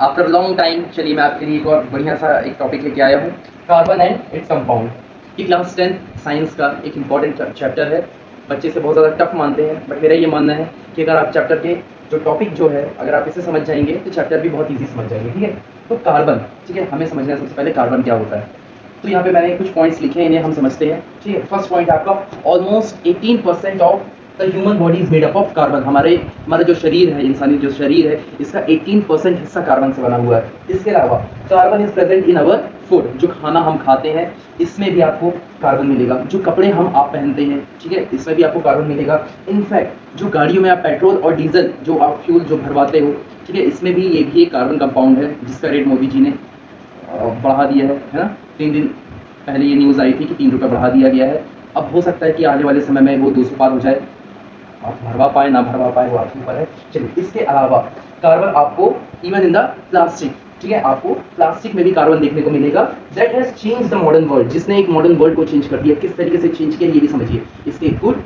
After long time चलिए मैं आपके लिए एक और बढ़िया सा एक टॉपिक लेके आया हूँ, कार्बन एंड इट्स कंपाउंड। ये क्लास 10 साइंस का एक इम्पॉर्टेंट चैप्टर है। बच्चे इसे बहुत ज़्यादा टफ मानते हैं, बट मेरा ये मानना है कि अगर आप चैप्टर के जो टॉपिक जो है अगर आप इसे समझ जाएंगे तो चैप्टर भी बहुत ईजी समझ जाएंगे। ठीक है, तो कार्बन, ठीक है, हमें समझना है सबसे पहले कार्बन क्या होता है। तो यहाँ पे मैंने कुछ पॉइंट्स लिखे हैं, इन्हें हम समझते हैं। ठीक है, फर्स्ट पॉइंट आपका, almost 18% of the human body is made up of carbon. हमारा जो शरीर है, इंसानी जो शरीर है, इसका 18% हिस्सा कार्बन से बना हुआ है। इसके अलावा carbon is present in our food, जो खाना हम खाते हैं इसमें भी आपको कार्बन मिलेगा। जो कपड़े आप पहनते हैं, ठीक है, इसमें भी आपको कार्बन मिलेगा। इनफैक्ट जो गाड़ियों में आप पेट्रोल और डीजल जो आप फ्यूल जो भरवाते हो, ठीक है, इसमें भी ये भी एक कार्बन कंपाउंड है, जिसका रेट मोदी जी ने बढ़ा दिया है ना। 3 दिन पहले ये न्यूज़ आई थी कि 3 रुपये बढ़ा दिया गया है। अब हो सकता है कि आने वाले समय में वो 200 पार हो जाए। आप भरवा पाए ना भरवा पाए वो आपके ऊपर है। चलिए, इसके अलावा कार्बन आपको इवन इन द प्लास्टिक, ठीक है, आपको प्लास्टिक में भी कार्बन देखने को मिलेगा। That has change the modern world, जिसने एक मॉडर्न वर्ल्ड को चेंज कर दिया। किस तरीके से चेंज किया ये भी समझिए। इसके गुड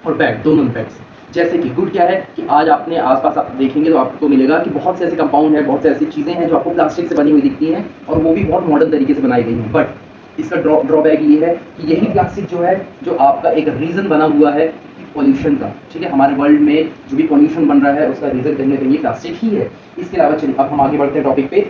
और बैड दोनों इम्पैक्ट्स। जैसे कि गुड क्या है कि आज आपने आसपास आप देखेंगे तो आपको मिलेगा कि बहुत से ऐसे कंपाउंड है, बहुत से ऐसी चीज़ें हैं जो आपको प्लास्टिक से बनी हुई दिखती हैं और वो भी बहुत मॉडर्न तरीके से बनाई गई हैं। बट इसका ड्रॉबैक ये है कि यही प्लास्टिक जो है, जो आपका एक रीज़न बना हुआ है पॉल्यूशन का, ठीक है, हमारे वर्ल्ड में जो भी पॉल्यूशन बन रहा है उसका रीज़न कहीं ना कहीं प्लास्टिक ही है। इसके अलावा चलिए अब हम आगे बढ़ते हैं टॉपिक पे।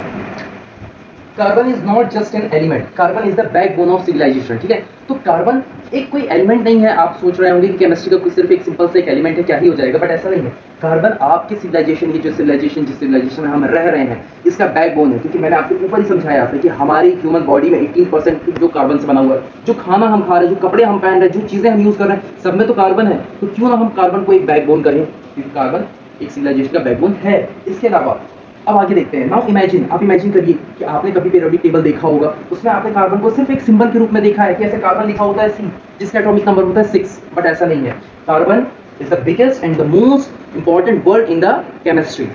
Carbon is not just an element, carbon is the backbone of civilisation. ठीक है, तो कार्बन एक कोई एलिमेंट नहीं है। आप सोच रहे होंगे कि केमिस्ट्री का सिर्फ एक सिंपल सा एक एलिमेंट है, क्या ही हो जाएगा, बट ऐसा नहीं है। कार्बन आपके सिविलाइजेशन की जिस सिविलाइजेशन में हम रह रहे हैं इसका बैकबोन है। क्योंकि मैंने आपको ऊपर ही समझाया था कि हमारी ह्यूमन बॉडी में 18% जो कार्बन से बना हुआ है। जो खाना हम खा रहे हैं, जो कपड़े हम पहन रहे हैं, जो चीज़ें हम यूज़ कर रहे हैं, सब में तो कार्बन है। तो क्यों ना हम कार्बन को एक बैकबोन करें, क्योंकि कार्बन एक सिविलाइजेशन का बैकबोन है। इसके अलावा अब आगे देखते हैं। नाउ इमेजिन, आप इमेजिन करिए कि आपने कभी पीरियोडिक टेबल देखा होगा, उसमें आपने कार्बन को सिर्फ एक सिंबल के रूप में देखा है कि ऐसे कार्बन लिखा होता है C, जिसका एटॉमिक नंबर होता है 6, बट ऐसा नहीं है। Carbon is the biggest and the most important word in the chemistry.